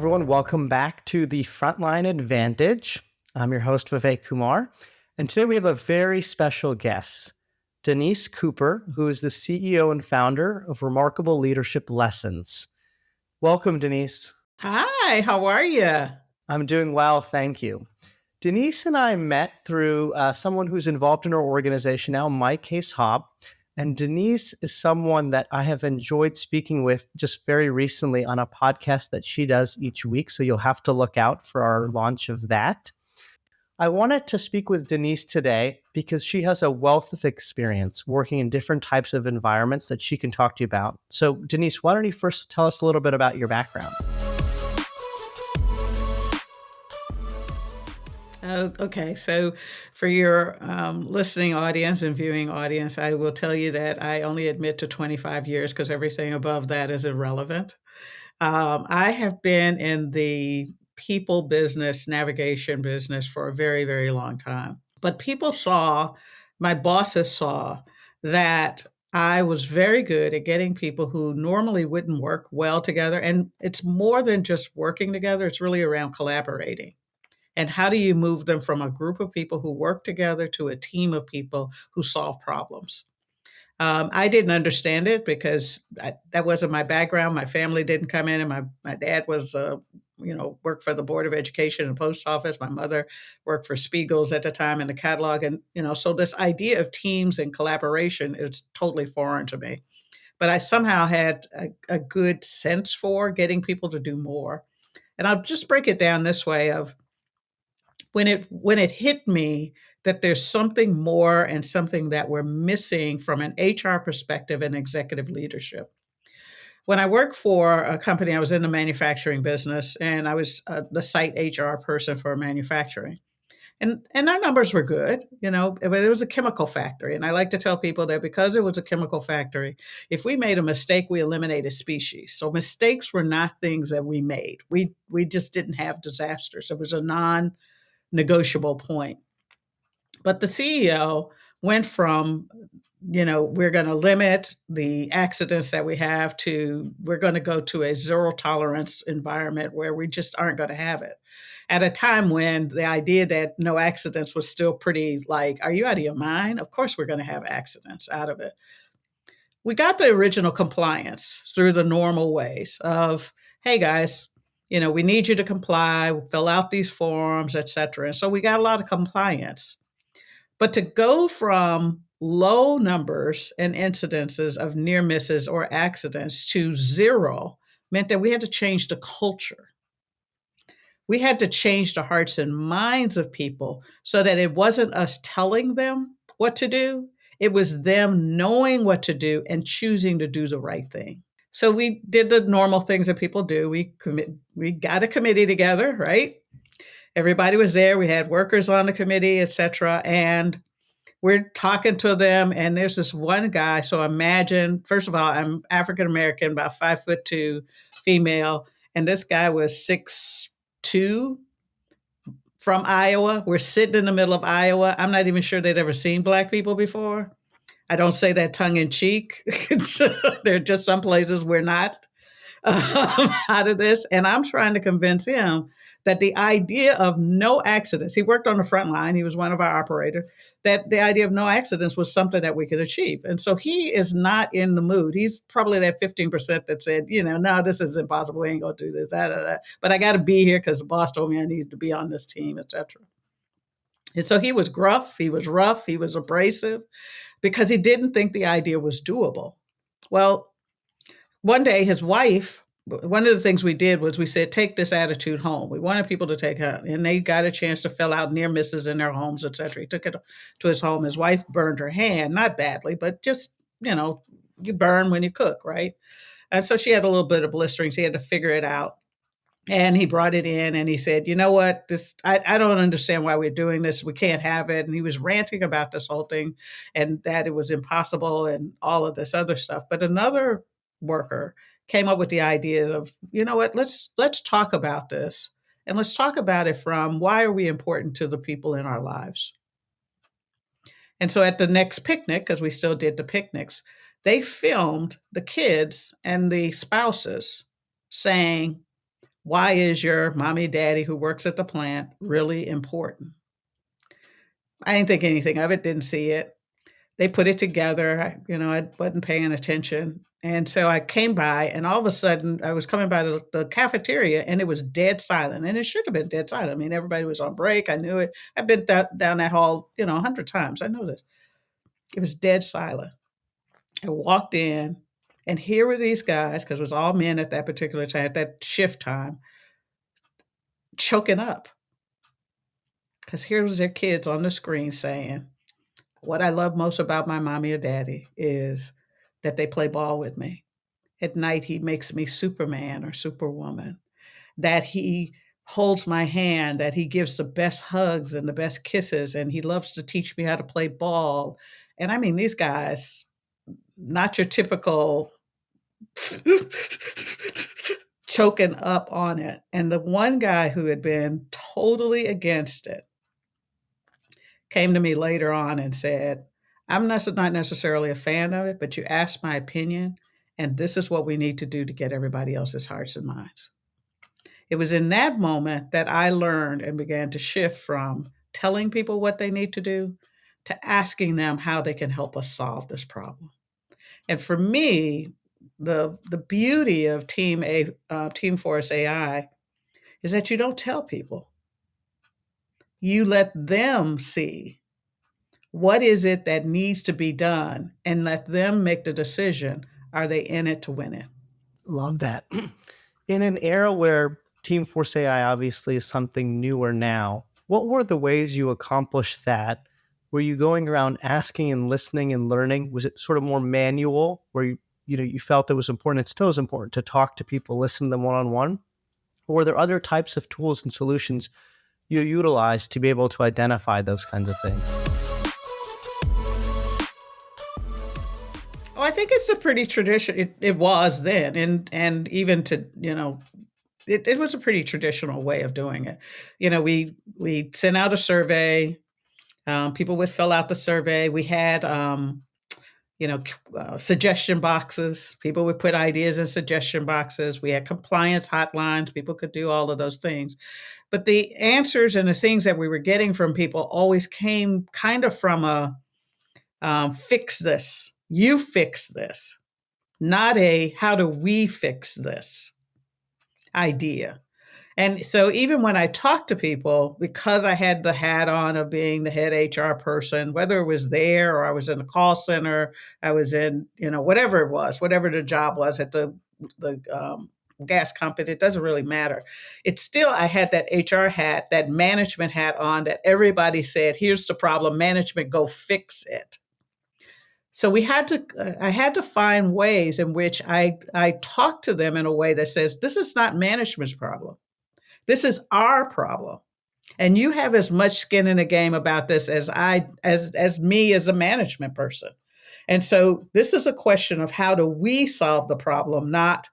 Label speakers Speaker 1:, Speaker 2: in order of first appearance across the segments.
Speaker 1: everyone. Welcome back to the Frontline Advantage. I'm your host, Vivek Kumar. And today we have a very special guest, Denise Cooper, who is the CEO and founder of Remarkable Leadership Lessons. Welcome, Denise.
Speaker 2: Hi, how are you?
Speaker 1: I'm doing well, thank you. Denise and I met through someone who's involved in our organization now, Mike Case-Hobb. And Denise is someone that I have enjoyed speaking with just very recently on a podcast that she does each week. So you'll have to look out for our launch of that. I wanted to speak with Denise today because she has a wealth of experience working in different types of environments that she can talk to you about. So Denise, why don't you first tell us a little bit about your background?
Speaker 2: Okay, so for your listening audience and viewing audience, I will tell you that I only admit to 25 years because everything above that is irrelevant. I have been in the people business, navigation business for a very, very long time. But my bosses saw that I was very good at getting people who normally wouldn't work well together. And it's more than just working together, it's really around collaborating. And how do you move them from a group of people who work together to a team of people who solve problems? I didn't understand it because that wasn't my background. My family didn't come in, and my dad was, worked for the Board of Education and Post Office. My mother worked for Spiegel's at the time in the catalog, and so this idea of teams and collaboration is totally foreign to me. But I somehow had a good sense for getting people to do more. And I'll just break it down this way: of when it hit me that there's something more and something that we're missing from an HR perspective and executive leadership. When I worked for a company, I was in the manufacturing business, and I was the site HR person for manufacturing. And our numbers were good, but it was a chemical factory. And I like to tell people that because it was a chemical factory, if we made a mistake, we eliminated species. So mistakes were not things that we made. We just didn't have disasters. It was a non-negotiable point. But the CEO went from, we're going to limit the accidents that we have to we're going to go to a zero tolerance environment where we just aren't going to have it. At a time when the idea that no accidents was still pretty like, are you out of your mind? Of course, we're going to have accidents out of it. We got the original compliance through the normal ways of, hey guys, we need you to comply, fill out these forms, et cetera. And so we got a lot of compliance. But to go from low numbers and incidences of near misses or accidents to zero meant that we had to change the culture. We had to change the hearts and minds of people so that it wasn't us telling them what to do. It was them knowing what to do and choosing to do the right thing. So we did the normal things that people do. We got a committee together, right? Everybody was there. We had workers on the committee, et cetera. And we're talking to them. And there's this one guy. So imagine, first of all, I'm African American, about 5'2", female. And this guy was 6'2", from Iowa. We're sitting in the middle of Iowa. I'm not even sure they'd ever seen Black people before. I don't say that tongue in cheek. There are just some places we're not out of this. And I'm trying to convince him that the idea of no accidents, he worked on the front line, he was one of our operators, that the idea of no accidents was something that we could achieve. And so he is not in the mood. He's probably that 15% that said, no, this is impossible. We ain't going to do this, that. But I got to be here because the boss told me I needed to be on this team, et cetera. And so he was gruff, he was rough, he was abrasive because he didn't think the idea was doable. Well, one day his wife, one of the things we did was we said, take this attitude home. We wanted people to take it, and they got a chance to fill out near misses in their homes, et cetera. He took it to his home. His wife burned her hand, not badly, but just, you burn when you cook, right? And so she had a little bit of blistering. So he had to figure it out. And he brought it in and he said, you know what, I don't understand why we're doing this. We can't have it. And he was ranting about this whole thing and that it was impossible and all of this other stuff. But another worker came up with the idea of, you know what, let's talk about this. And let's talk about it from why are we important to the people in our lives? And so at the next picnic, because we still did the picnics, they filmed the kids and the spouses saying, Why is your mommy, daddy who works at the plant really important? I didn't think anything of it, didn't see it. They put it together. I wasn't paying attention. And so I came by, and all of a sudden, I was coming by the cafeteria, and it was dead silent. And it should have been dead silent. I mean, everybody was on break. I knew it. I've been down that hall, 100 times. I know this. It was dead silent. I walked in, and here were these guys, because it was all men at that particular time, at that shift time, choking up. Because here was their kids on the screen saying, what I love most about my mommy or daddy is that they play ball with me. At night, he makes me Superman or Superwoman, that he holds my hand, that he gives the best hugs and the best kisses, and he loves to teach me how to play ball. And I mean, these guys, not your typical choking up on it. And the one guy who had been totally against it came to me later on and said, I'm not necessarily a fan of it, but you asked my opinion, and this is what we need to do to get everybody else's hearts and minds. It was in that moment that I learned and began to shift from telling people what they need to do to asking them how they can help us solve this problem. And for me, the beauty of Team Force AI is that you don't tell people. You let them see what is it that needs to be done and let them make the decision. Are they in it to win it?
Speaker 1: Love that. In an era where Team Force AI obviously is something newer now, what were the ways you accomplished that? Were you going around asking and listening and learning? Was it sort of more manual where you felt it was important, it still is important to talk to people, listen to them one-on-one? Or were there other types of tools and solutions you utilized to be able to identify those kinds of things?
Speaker 2: Oh, I think it's a pretty tradition. It was then, and even to it was a pretty traditional way of doing it. We sent out a survey. People would fill out the survey. We had suggestion boxes. People would put ideas in suggestion boxes. We had compliance hotlines. People could do all of those things. But the answers and the things that we were getting from people always came kind of from a fix this, you fix this, not a how do we fix this idea. And so even when I talk to people, because I had the hat on of being the head HR person, whether it was there or I was in a call center, I was in, whatever it was, whatever the job was at the gas company, it doesn't really matter. It's still, I had that HR hat, that management hat on that everybody said, here's the problem, management, go fix it. So I had to find ways in which I talk to them in a way that says, this is not management's problem. This is our problem. And you have as much skin in the game about this as me as a management person. And so this is a question of how do we solve the problem, not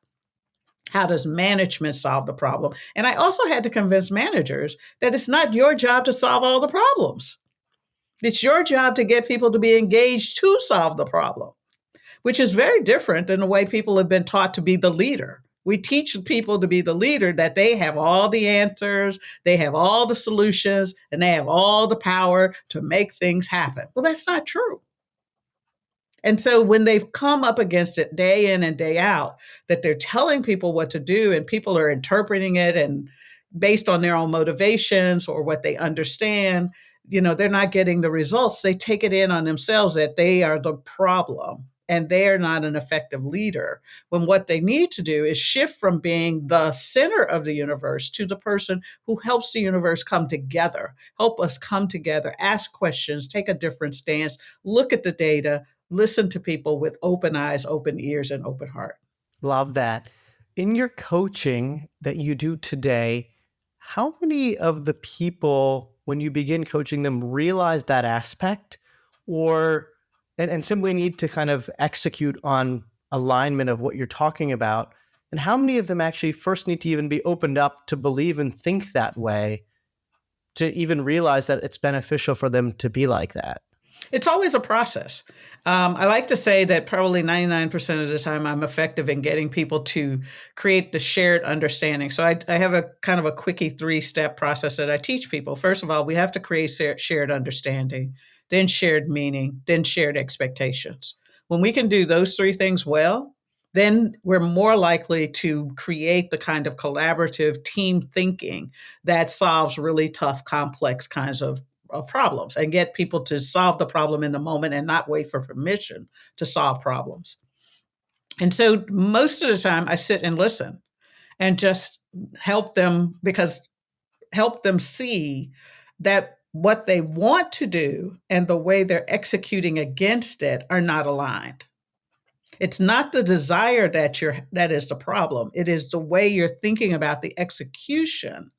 Speaker 2: how does management solve the problem? And I also had to convince managers that it's not your job to solve all the problems. It's your job to get people to be engaged to solve the problem, which is very different than the way people have been taught to be the leader. We teach people to be the leader that they have all the answers, they have all the solutions, and they have all the power to make things happen. Well, that's not true. And so when they've come up against it day in and day out, that they're telling people what to do and people are interpreting it and based on their own motivations or what they understand, they're not getting the results. They take it in on themselves that they are the problem and they're not an effective leader. When what they need to do is shift from being the center of the universe to the person who helps the universe come together, help us come together, ask questions, take a different stance, look at the data, listen to people with open eyes, open ears, and open heart.
Speaker 1: Love that. In your coaching that you do today, how many of the people, when you begin coaching them, realize that aspect and simply need to kind of execute on alignment of what you're talking about? And how many of them actually first need to even be opened up to believe and think that way to even realize that it's beneficial for them to be like that?
Speaker 2: It's always a process. I like to say that probably 99% of the time I'm effective in getting people to create the shared understanding. So I have a kind of a quickie 3-step process that I teach people. First of all, we have to create shared understanding, then shared meaning, then shared expectations. When we can do those three things well, then we're more likely to create the kind of collaborative team thinking that solves really tough, complex kinds of problems and get people to solve the problem in the moment and not wait for permission to solve problems. And so most of the time I sit and listen and just help them because help them see that what they want to do and the way they're executing against it are not aligned. It's not the desire that is the problem. It is the way you're thinking about the execution,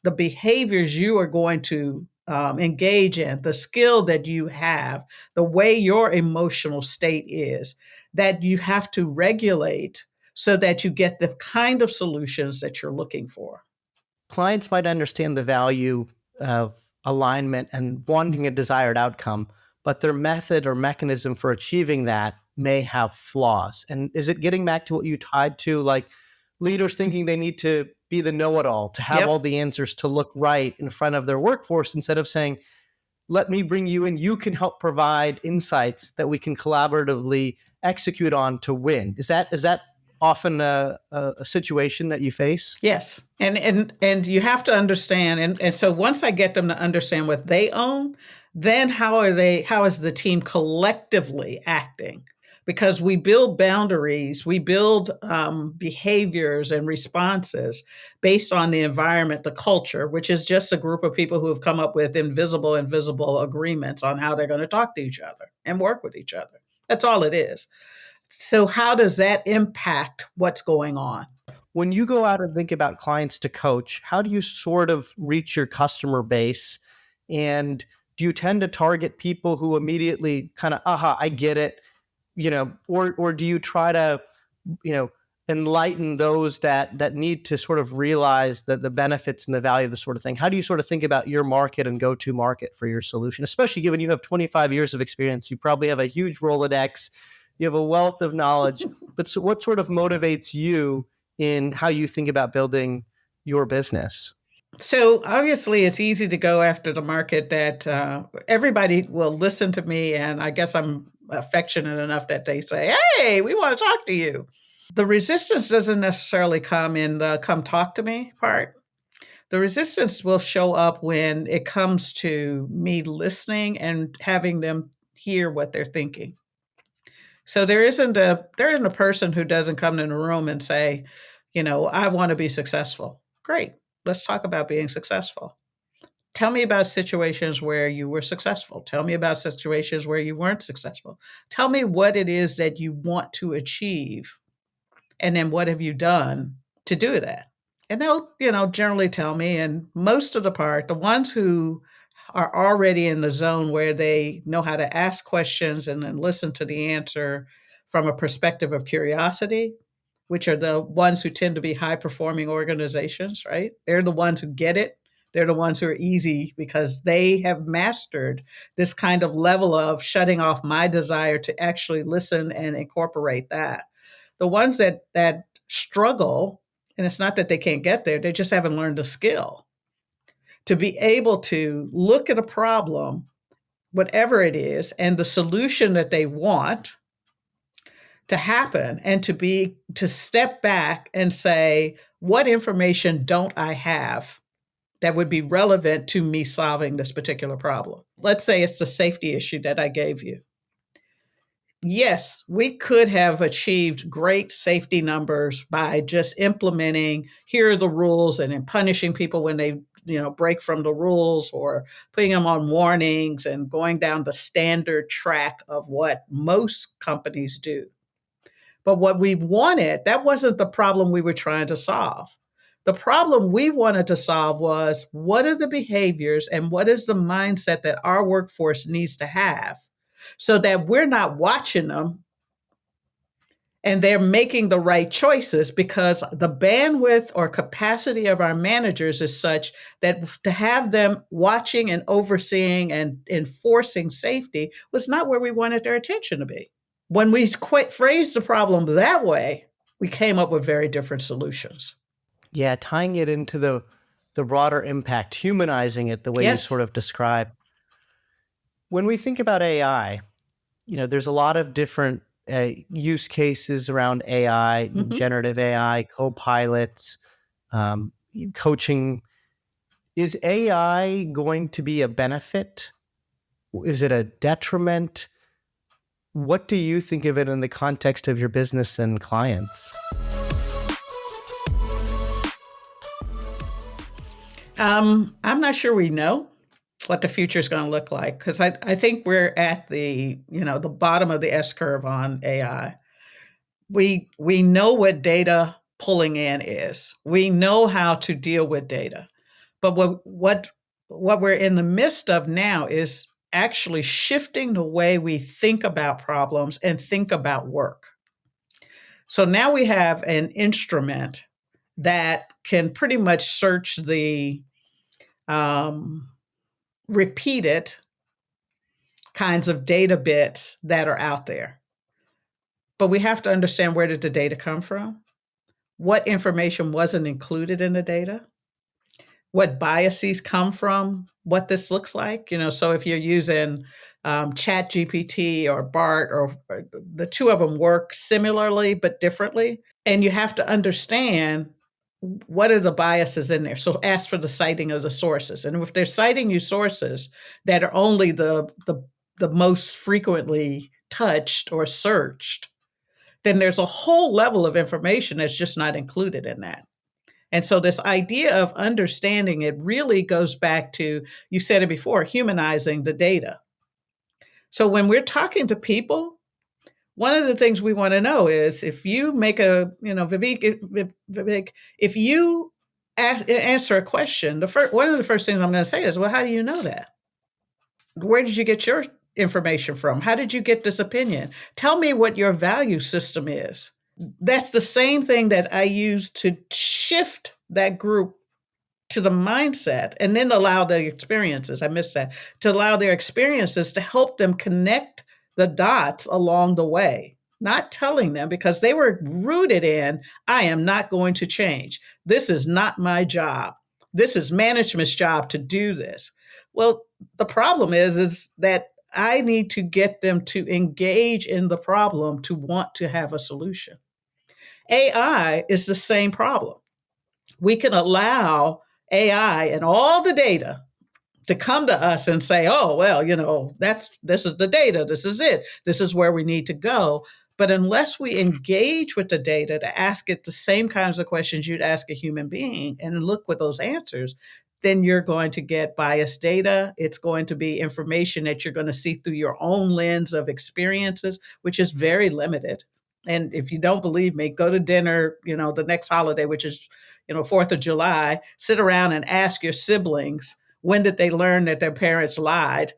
Speaker 2: the behaviors you are going to engage in, the skill that you have, the way your emotional state is, that you have to regulate so that you get the kind of solutions that you're looking for.
Speaker 1: Clients might understand the value of alignment and wanting a desired outcome, but their method or mechanism for achieving that may have flaws. And is it getting back to what you tied to, like leaders thinking they need to be the know it all, to have all
Speaker 2: Yep.
Speaker 1: the answers, to look right in front of their workforce instead of saying, let me bring you in, you can help provide insights that we can collaboratively execute on to win? Is that often a situation that you face?
Speaker 2: Yes. And you have to understand and so once I get them to understand what they own, then how is the team collectively acting? Because we build boundaries, we build behaviors and responses based on the environment, the culture, which is just a group of people who have come up with invisible agreements on how they're going to talk to each other and work with each other. That's all it is. So how does that impact what's going on?
Speaker 1: When you go out and think about clients to coach, how do you sort of reach your customer base? And do you tend to target people who immediately kind of, aha, I get it, or do you try to, you know, enlighten those that need to sort of realize that the benefits and the value of the sort of thing? How do you sort of think about your market and go to market for your solution, especially given you have 25 years of experience? You probably have a huge Rolodex, you have a wealth of knowledge, but so what sort of motivates you in how you think about building your business?
Speaker 2: So obviously, it's easy to go after the market that everybody will listen to me, and I guess I'm affectionate enough that they say, "Hey, we want to talk to you." The resistance doesn't necessarily come in the "come talk to me" part. The resistance will show up when it comes to me listening and having them hear what they're thinking. So there isn't a person who doesn't come in the room and say, I want to be successful. Great. Let's talk about being successful. Tell me about situations where you were successful. Tell me about situations where you weren't successful. Tell me what it is that you want to achieve. And then what have you done to do that? And they'll, generally tell me. And most of the part, the ones who are already in the zone where they know how to ask questions and then listen to the answer from a perspective of curiosity, which are the ones who tend to be high performing organizations, right? They're the ones who get it. They're the ones who are easy because they have mastered this kind of level of shutting off my desire to actually listen and incorporate that. The ones that struggle, and it's not that they can't get there, they just haven't learned the skill to be able to look at a problem, whatever it is, and the solution that they want to happen and to step back and say, what information don't I have that would be relevant to me solving this particular problem? Let's say it's the safety issue that I gave you. Yes, we could have achieved great safety numbers by just implementing here are the rules and then punishing people when they break from the rules or putting them on warnings and going down the standard track of what most companies do. But what we wanted, that wasn't the problem we were trying to solve. The problem we wanted to solve was what are the behaviors and what is the mindset that our workforce needs to have so that we're not watching them and they're making the right choices because the bandwidth or capacity of our managers is such that to have them watching and overseeing and enforcing safety was not where we wanted their attention to be. When we phrased the problem that way, we came up with very different solutions.
Speaker 1: Yeah, tying it into the broader impact, humanizing it the way you
Speaker 2: Yes.
Speaker 1: sort of describe. When we think about AI, there's a lot of different use cases around AI,
Speaker 2: Mm-hmm.
Speaker 1: generative AI, co-pilots, um, coaching. Is AI going to be a benefit? Is it a detriment? What do you think of it in the context of your business and clients?
Speaker 2: I'm not sure we know what the future is going to look like because I think we're at the bottom of the S curve on AI. We know what data pulling in is. We know how to deal with data. But what we're in the midst of now is actually shifting the way we think about problems and think about work. So now we have an instrument that can pretty much search the um, repeated kinds of data bits that are out there. But we have to understand, where did the data come from? What information wasn't included in the data? What biases come from what this looks like? So if you're using Chat GPT or BART, or the two of them work similarly but differently, and you have to understand what are the biases in there. So ask for the citing of the sources, and if they're citing you sources that are only the most frequently touched or searched, then there's a whole level of information that's just not included in that. And so this idea of understanding it really goes back to, you said it before, humanizing the data. So when we're talking to people, one of the things we want to know is, if you make Vivek, if you answer a question, one of the first things I'm going to say is, well, how do you know that? Where did you get your information from? How did you get this opinion? Tell me what your value system is. That's the same thing that I use to shift that group to the mindset, and then allow their experiences. I missed that. To allow their experiences to help them connect the dots along the way, not telling them, because they were rooted in, I am not going to change. This is not my job. This is management's job to do this. Well, the problem is that I need to get them to engage in the problem, to want to have a solution. AI is the same problem. We can allow AI and all the data to come to us and say, oh, well, this is the data, this is it, this is where we need to go. But unless we engage with the data to ask it the same kinds of questions you'd ask a human being and look with those answers, then you're going to get biased data. It's going to be information that you're going to see through your own lens of experiences, which is very limited. And if you don't believe me, go to dinner, the next holiday, which is, 4th of July, sit around and ask your siblings, when did they learn that their parents lied?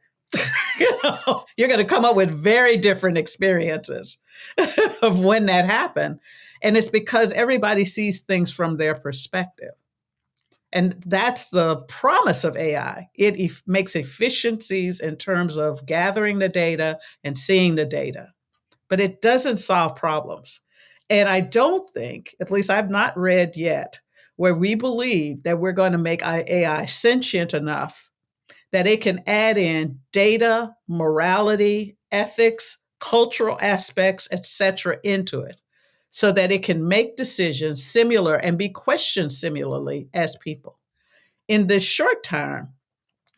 Speaker 2: You're going to come up with very different experiences of when that happened. And it's because everybody sees things from their perspective. And that's the promise of AI. It makes efficiencies in terms of gathering the data and seeing the data, but it doesn't solve problems. And I don't think, at least I've not read yet, where we believe that we're going to make AI sentient enough that it can add in data, morality, ethics, cultural aspects, etc., into it, so that it can make decisions similar and be questioned similarly as people. In the short term,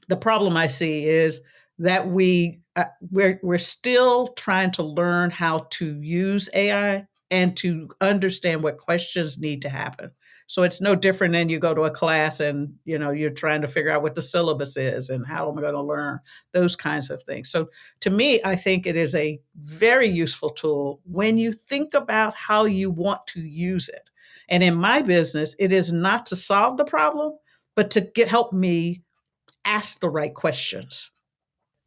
Speaker 2: the problem I see is that we're still trying to learn how to use AI and to understand what questions need to happen. So it's no different than you go to a class and you're trying to figure out what the syllabus is and how am I going to learn those kinds of things. So to me, I think it is a very useful tool when you think about how you want to use it. And in my business, it is not to solve the problem, but to help me ask the right questions.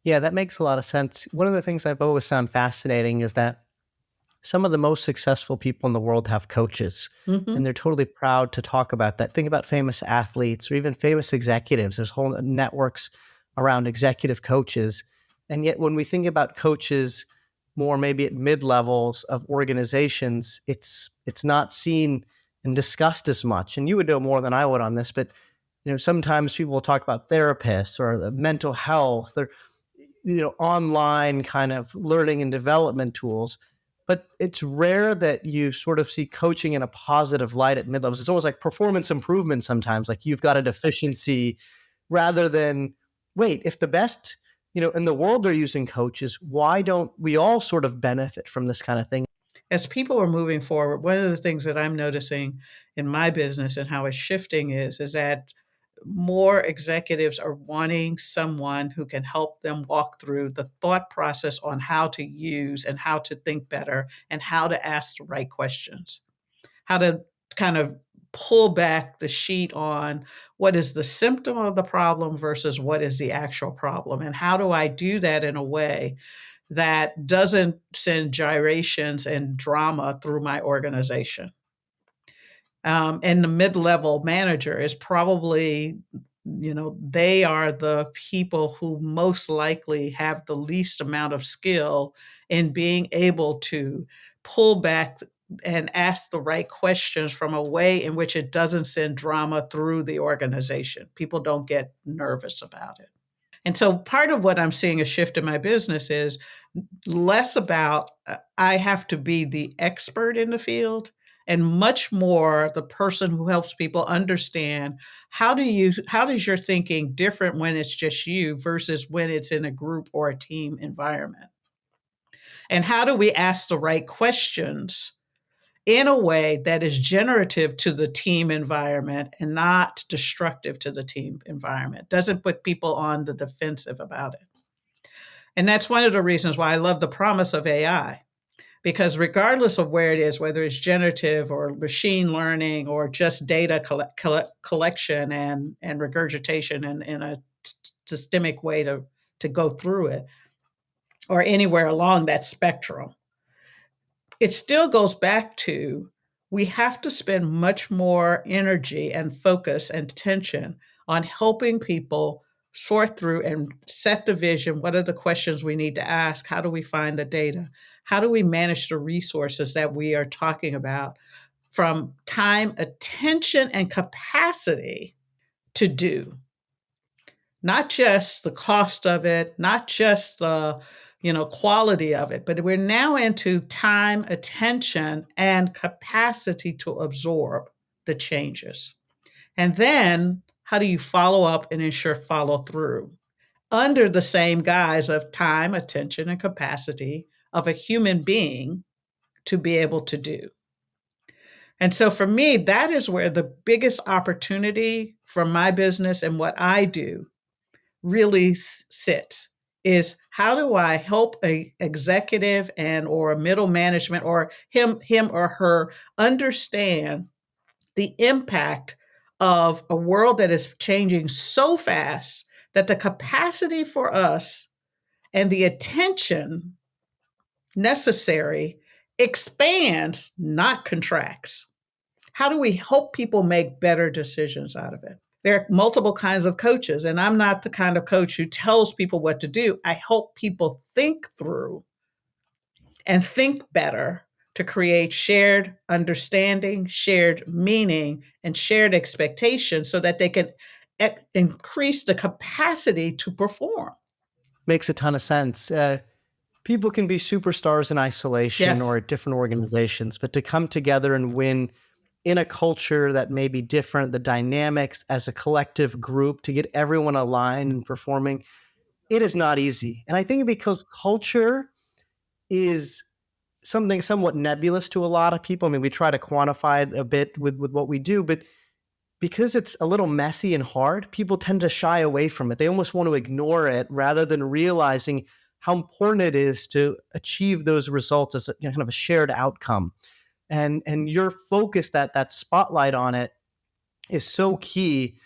Speaker 1: Yeah, that makes a lot of sense. One of the things I've always found fascinating is that some of the most successful people in the world have coaches, and
Speaker 2: Mhm.
Speaker 1: they're totally proud to talk about that. Think about famous athletes or even famous executives. There's whole networks around executive coaches. And yet, when we think about coaches more maybe at mid levels of organizations, it's not seen and discussed as much. And you would know more than I would on this, but sometimes people will talk about therapists or the mental health or online kind of learning and development tools. But it's rare that you sort of see coaching in a positive light at mid levels. It's almost like performance improvement sometimes, like you've got a deficiency, rather than, wait, if the best, in the world are using coaches, why don't we all sort of benefit from this kind of thing?
Speaker 2: As people are moving forward, one of the things that I'm noticing in my business and how it's shifting is that more executives are wanting someone who can help them walk through the thought process on how to use and how to think better and how to ask the right questions, how to kind of pull back the sheet on what is the symptom of the problem versus what is the actual problem. And how do I do that in a way that doesn't send gyrations and drama through my organization? And the mid-level manager is probably, they are the people who most likely have the least amount of skill in being able to pull back and ask the right questions from a way in which it doesn't send drama through the organization. People don't get nervous about it. And so part of what I'm seeing a shift in my business is less about I have to be the expert in the field and much more the person who helps people understand how does your thinking different when it's just you versus when it's in a group or a team environment, and how do we ask the right questions in a way that is generative to the team environment and not destructive to the team environment, doesn't put people on the defensive about it. And that's one of the reasons why I love the promise of AI, because regardless of where it is, whether it's generative or machine learning or just data collection and regurgitation in a systemic way to go through it, or anywhere along that spectrum, it still goes back to we have to spend much more energy and focus and attention on helping people sort through and set the vision. What are the questions we need to ask? How do we find the data? How do we manage the resources that we are talking about, from time, attention, and capacity to do? Not just the cost of it, not just the quality of it, but we're now into time, attention, and capacity to absorb the changes. And then how do you follow up and ensure follow through under the same guise of time, attention, and capacity of a human being to be able to do? And so for me, that is where the biggest opportunity for my business and what I do really sits, is how do I help a executive and or a middle management or him or her understand the impact of a world that is changing so fast that the capacity for us and the attention necessary expands, not contracts. How do we help people make better decisions out of it? There are multiple kinds of coaches, and I'm not the kind of coach who tells people what to do. I help people think through and think better to create shared understanding, shared meaning, and shared expectations so that they can increase the capacity to perform.
Speaker 1: Makes a ton of sense. People can be superstars in isolation or
Speaker 2: Yes.
Speaker 1: at different organizations, but to come together and win in a culture that may be different, the dynamics as a collective group to get everyone aligned and performing, it is not easy. And I think because culture is something somewhat nebulous to a lot of people. I mean, we try to quantify it a bit with what we do, but because it's a little messy and hard, people tend to shy away from it. They almost want to ignore it rather than realizing how important it is to achieve those results as a, kind of a shared outcome. And your focus, that spotlight on it, is so key,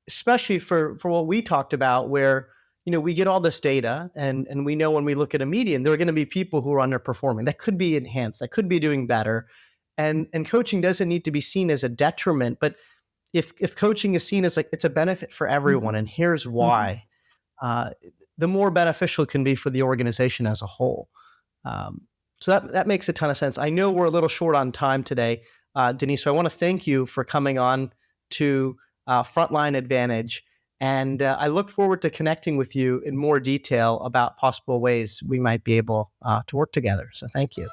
Speaker 1: especially for what we talked about, where we get all this data, and we know when we look at a median, there are going to be people who are underperforming. That could be enhanced. That could be doing better. And coaching doesn't need to be seen as a detriment, but if coaching is seen as like it's a benefit for everyone,
Speaker 2: Mhm.
Speaker 1: and here's
Speaker 2: Mhm.
Speaker 1: why, uh, the more beneficial it can be for the organization as a whole. Um, so that makes a ton of sense. I know we're a little short on time today, Denise. So I want to thank you for coming on to Frontline Advantage, and I look forward to connecting with you in more detail about possible ways we might be able to work together. So thank you.